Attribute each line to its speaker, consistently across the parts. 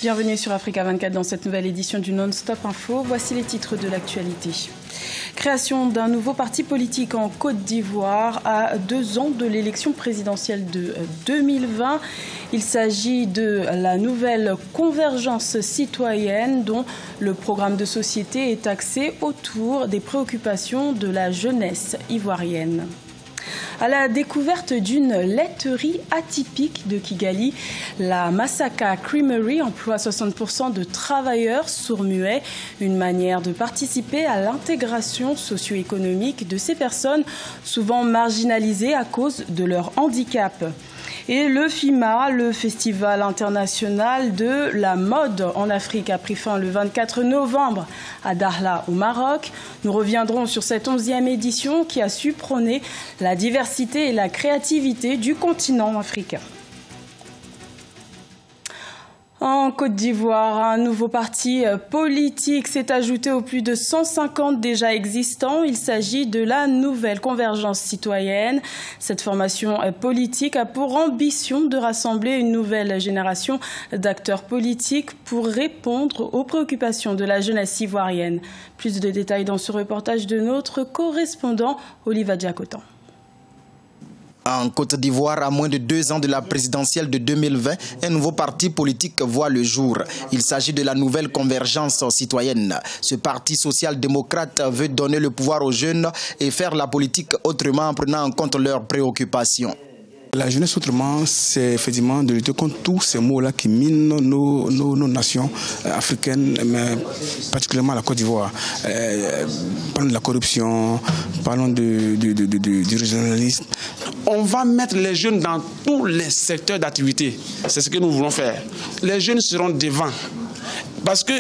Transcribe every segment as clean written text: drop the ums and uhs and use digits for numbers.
Speaker 1: Bienvenue sur Africa 24 dans cette nouvelle édition du Non-Stop Info. Voici les titres de l'actualité. Création d'un nouveau parti politique en Côte d'Ivoire à 2 ans de l'élection présidentielle de 2020. Il s'agit de la nouvelle convergence citoyenne dont le programme de société est axé autour des préoccupations de la jeunesse ivoirienne. À la découverte d'une laiterie atypique de Kigali, la Masaka Creamery emploie 60% de travailleurs sourds-muets, une manière de participer à l'intégration socio-économique de ces personnes souvent marginalisées à cause de leur handicap. Et le FIMA, le Festival international de la mode en Afrique, a pris fin le 24 novembre à Dakhla au Maroc. Nous reviendrons sur cette 11e édition qui a su prôner la diversité et la créativité du continent africain. En Côte d'Ivoire, un nouveau parti politique s'est ajouté aux plus de 150 déjà existants. Il s'agit de la nouvelle convergence citoyenne. Cette formation politique a pour ambition de rassembler une nouvelle génération d'acteurs politiques pour répondre aux préoccupations de la jeunesse ivoirienne. Plus de détails dans ce reportage de notre correspondant Oliva Diakotan.
Speaker 2: En Côte d'Ivoire, à moins de 2 ans de la présidentielle de 2020, un nouveau parti politique voit le jour. Il s'agit de la nouvelle convergence citoyenne. Ce parti social-démocrate veut donner le pouvoir aux jeunes et faire la politique autrement en prenant en compte leurs préoccupations.
Speaker 3: La jeunesse autrement, c'est effectivement de lutter contre tous ces maux-là qui minent nos nations africaines, mais particulièrement la Côte d'Ivoire. Parlons de la corruption, parlons du régionalisme. On va mettre les jeunes dans tous les secteurs d'activité. C'est ce que nous voulons faire. Les jeunes seront devant. Parce que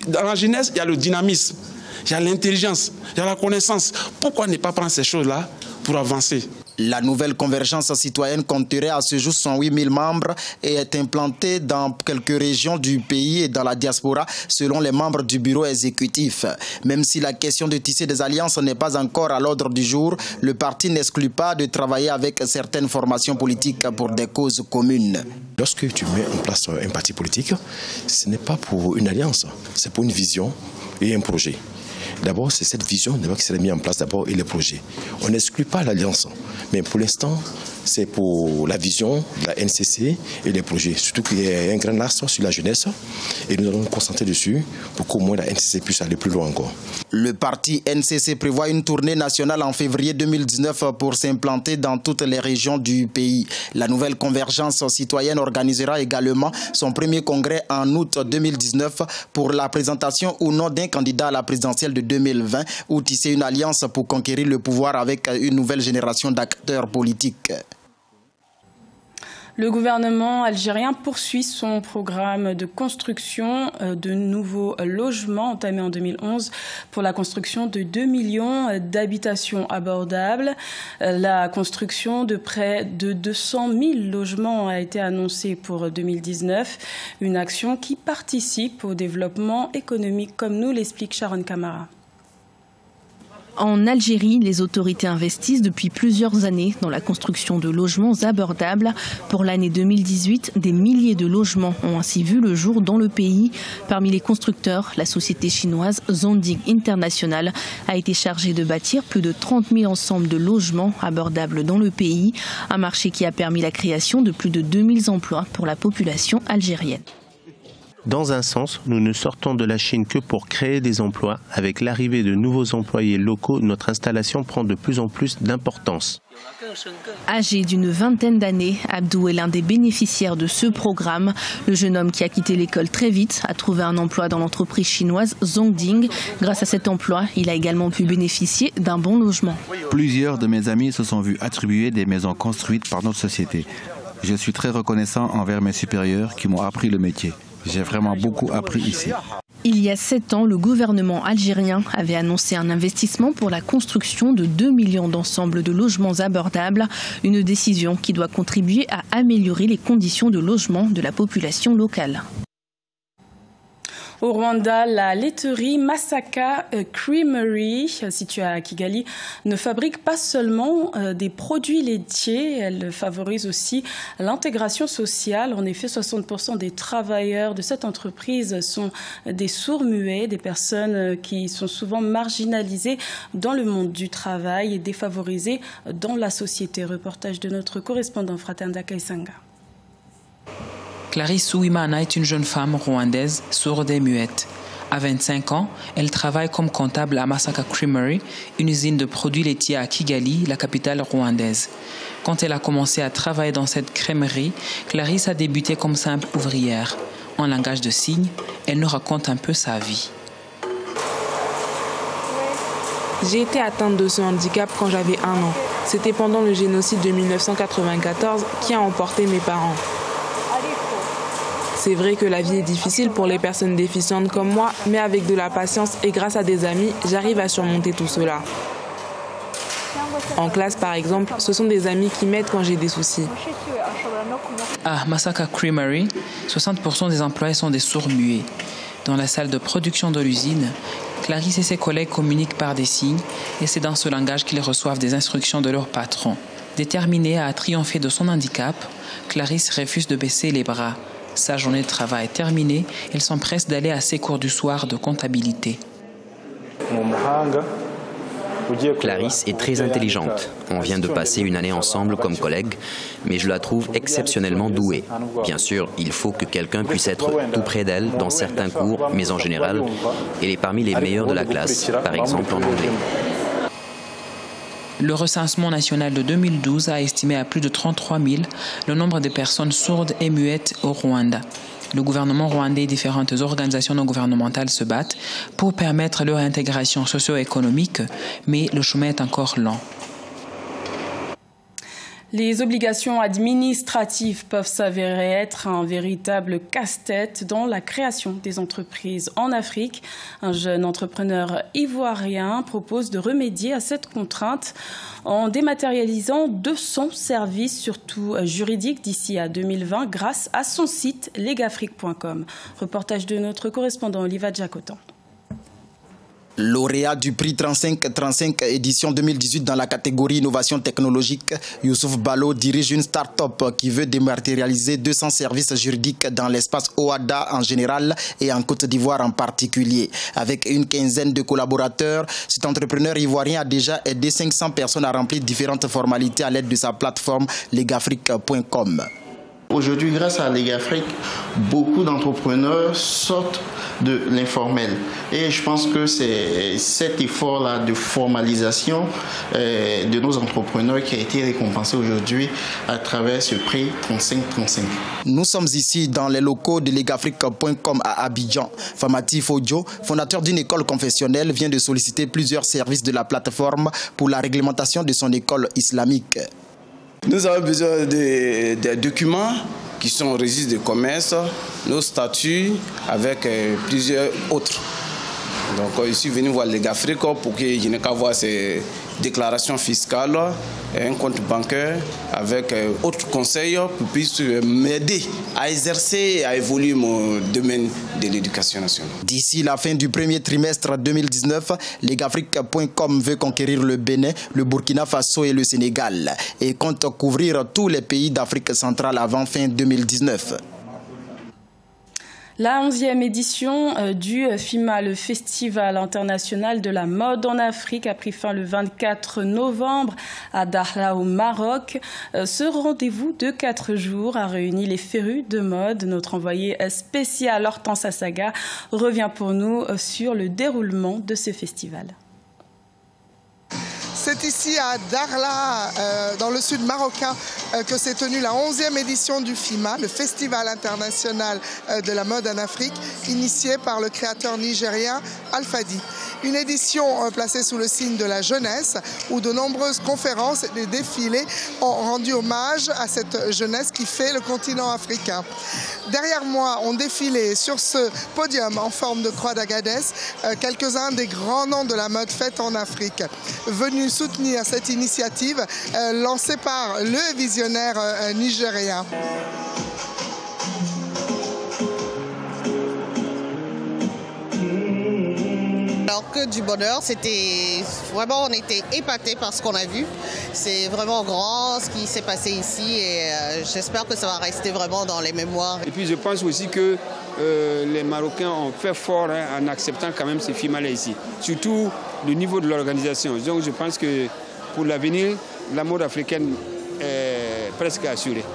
Speaker 3: dans la jeunesse, il y a le dynamisme, il y a l'intelligence, il y a la connaissance. Pourquoi ne pas prendre ces choses-là pour avancer ?
Speaker 2: La nouvelle convergence citoyenne compterait à ce jour 108 000 membres et est implantée dans quelques régions du pays et dans la diaspora selon les membres du bureau exécutif. Même si la question de tisser des alliances n'est pas encore à l'ordre du jour, le parti n'exclut pas de travailler avec certaines formations politiques pour des causes communes.
Speaker 4: Lorsque tu mets en place un parti politique, ce n'est pas pour une alliance, c'est pour une vision et un projet. D'abord, c'est cette vision qui serait mise en place d'abord et les projets. On n'exclut pas l'alliance, mais pour l'instant, c'est pour la vision de la NCC et les projets. Surtout qu'il y a un grand axe sur la jeunesse et nous allons nous concentrer dessus pour qu'au moins la NCC puisse aller plus loin encore.
Speaker 2: Le parti NCC prévoit une tournée nationale en février 2019 pour s'implanter dans toutes les régions du pays. La nouvelle convergence citoyenne organisera également son premier congrès en août 2019 pour la présentation ou non d'un candidat à la présidentielle de 2020 ou tisser une alliance pour conquérir le pouvoir avec une nouvelle génération d'acteurs politiques.
Speaker 1: Le gouvernement algérien poursuit son programme de construction de nouveaux logements entamé en 2011 pour la construction de 2 millions d'habitations abordables. La construction de près de 200 000 logements a été annoncée pour 2019, une action qui participe au développement économique, comme nous l'explique Sharon Kamara.
Speaker 5: En Algérie, les autorités investissent depuis plusieurs années dans la construction de logements abordables. Pour l'année 2018, des milliers de logements ont ainsi vu le jour dans le pays. Parmi les constructeurs, la société chinoise Zondig International a été chargée de bâtir plus de 30 000 ensembles de logements abordables dans le pays. Un marché qui a permis la création de plus de 2000 emplois pour la population algérienne.
Speaker 6: Dans un sens, nous ne sortons de la Chine que pour créer des emplois. Avec l'arrivée de nouveaux employés locaux, notre installation prend de plus en plus d'importance.
Speaker 5: Âgé d'une vingtaine d'années, Abdou est l'un des bénéficiaires de ce programme. Le jeune homme qui a quitté l'école très vite a trouvé un emploi dans l'entreprise chinoise Zongding. Grâce à cet emploi, il a également pu bénéficier d'un bon logement.
Speaker 7: Plusieurs de mes amis se sont vus attribuer des maisons construites par notre société. Je suis très reconnaissant envers mes supérieurs qui m'ont appris le métier. J'ai vraiment beaucoup appris ici.
Speaker 5: Il y a 7 ans, le gouvernement algérien avait annoncé un investissement pour la construction de 2 millions d'ensembles de logements abordables. Une décision qui doit contribuer à améliorer les conditions de logement de la population locale.
Speaker 1: Au Rwanda, la laiterie Masaka Creamery, située à Kigali, ne fabrique pas seulement des produits laitiers, elle favorise aussi l'intégration sociale. En effet, 60% des travailleurs de cette entreprise sont des sourds-muets, des personnes qui sont souvent marginalisées dans le monde du travail et défavorisées dans la société. Reportage de notre correspondant Fratenda Kaisanga.
Speaker 8: Clarisse Ouimana est une jeune femme rwandaise, sourde et muette. À 25 ans, elle travaille comme comptable à Masaka Creamery, une usine de produits laitiers à Kigali, la capitale rwandaise. Quand elle a commencé à travailler dans cette crèmerie, Clarisse a débuté comme simple ouvrière. En langage de signes, elle nous raconte un peu sa vie.
Speaker 9: J'ai été atteinte de ce handicap quand j'avais 1 an. C'était pendant le génocide de 1994 qui a emporté mes parents. C'est vrai que la vie est difficile pour les personnes déficientes comme moi, mais avec de la patience et grâce à des amis, j'arrive à surmonter tout cela. En classe, par exemple, ce sont des amis qui m'aident quand j'ai des soucis.
Speaker 8: À Masaka Creamery, 60% des employés sont des sourds-muets. Dans la salle de production de l'usine, Clarisse et ses collègues communiquent par des signes et c'est dans ce langage qu'ils reçoivent des instructions de leur patron. Déterminée à triompher de son handicap, Clarisse refuse de baisser les bras. Sa journée de travail est terminée, elle s'empresse d'aller à ses cours du soir de comptabilité.
Speaker 10: Clarisse est très intelligente. On vient de passer une année ensemble comme collègues, mais je la trouve exceptionnellement douée. Bien sûr, il faut que quelqu'un puisse être tout près d'elle dans certains cours, mais en général, elle est parmi les meilleures de la classe, par exemple en anglais.
Speaker 8: Le recensement national de 2012 a estimé à plus de 33 000 le nombre de personnes sourdes et muettes au Rwanda. Le gouvernement rwandais et différentes organisations non gouvernementales se battent pour permettre leur intégration socio-économique, mais le chemin est encore lent.
Speaker 1: Les obligations administratives peuvent s'avérer être un véritable casse-tête dans la création des entreprises en Afrique. Un jeune entrepreneur ivoirien propose de remédier à cette contrainte en dématérialisant 200 services, surtout juridiques, d'ici à 2020 grâce à son site legafrique.com. Reportage de notre correspondant Oliva Jacotan.
Speaker 2: Lauréat du prix 35 édition 2018 dans la catégorie innovation technologique, Youssouf Ballo dirige une start-up qui veut dématérialiser 200 services juridiques dans l'espace OADA en général et en Côte d'Ivoire en particulier. Avec une quinzaine de collaborateurs, cet entrepreneur ivoirien a déjà aidé 500 personnes à remplir différentes formalités à l'aide de sa plateforme legafrique.com.
Speaker 11: Aujourd'hui, grâce à Legafrique, beaucoup d'entrepreneurs sortent de l'informel. Et je pense que c'est cet effort-là de formalisation de nos entrepreneurs qui a été récompensé aujourd'hui à travers ce prix 35-35.
Speaker 2: Nous sommes ici dans les locaux de legafrique.com à Abidjan. Famati Fodjo, fondateur d'une école confessionnelle, vient de solliciter plusieurs services de la plateforme pour la réglementation de son école islamique.
Speaker 3: Nous avons besoin des documents qui sont au registre de commerce, nos statuts avec plusieurs autres. Donc je suis venu voir Legafrique pour que je n'ai qu'à voir ces déclarations fiscales, un compte bancaire avec autres conseils pour puisse m'aider à exercer et à évoluer mon domaine de l'éducation nationale.
Speaker 2: D'ici la fin du premier trimestre 2019, legafrique.com veut conquérir le Bénin, le Burkina Faso et le Sénégal et compte couvrir tous les pays d'Afrique centrale avant fin 2019.
Speaker 1: La 11e édition du FIMA, le Festival international de la mode en Afrique, a pris fin le 24 novembre à Dakhla au Maroc. Ce rendez-vous de 4 jours a réuni les férus de mode. Notre envoyé spécial Hortense Assaga revient pour nous sur le déroulement de ce festival.
Speaker 12: C'est ici à Dakhla, dans le sud marocain, que s'est tenue la 11e édition du FIMA, le Festival international de la mode en Afrique, initié par le créateur nigérien Alfadi. Une édition placée sous le signe de la jeunesse, où de nombreuses conférences et des défilés ont rendu hommage à cette jeunesse qui fait le continent africain. Derrière moi, ont défilé sur ce podium en forme de croix d'Agadez quelques-uns des grands noms de la mode faite en Afrique, venus soutenir cette initiative lancée par le visionnaire nigérien.
Speaker 13: Alors que du bonheur, c'était vraiment, on était épatés par ce qu'on a vu. C'est vraiment grand ce qui s'est passé ici et j'espère que ça va rester vraiment dans les mémoires.
Speaker 14: Et puis je pense aussi que les Marocains ont fait fort en acceptant quand même ces films-là ici. Surtout le niveau de l'organisation. Donc je pense que pour l'avenir, la mode africaine est presque assurée.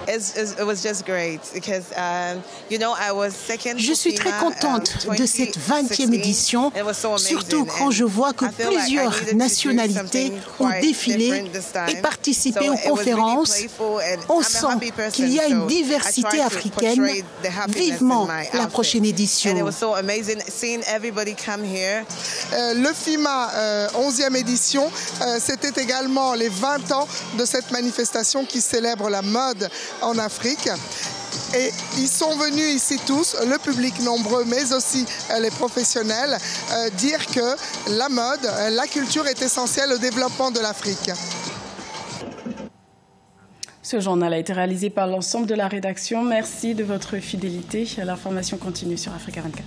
Speaker 15: Je suis très contente de cette 20e édition, surtout quand je vois que plusieurs nationalités ont défilé et participé aux conférences. On sent qu'il y a une diversité africaine. Vivement la prochaine édition.
Speaker 12: Le FIMA 11e édition, c'était également les 20 ans de cette manifestation qui célèbre la mode en Afrique. Et ils sont venus ici tous, le public nombreux, mais aussi les professionnels, dire que la mode, la culture est essentielle au développement de l'Afrique.
Speaker 1: Ce journal a été réalisé par l'ensemble de la rédaction. Merci de votre fidélité. L'information continue sur Africa 24.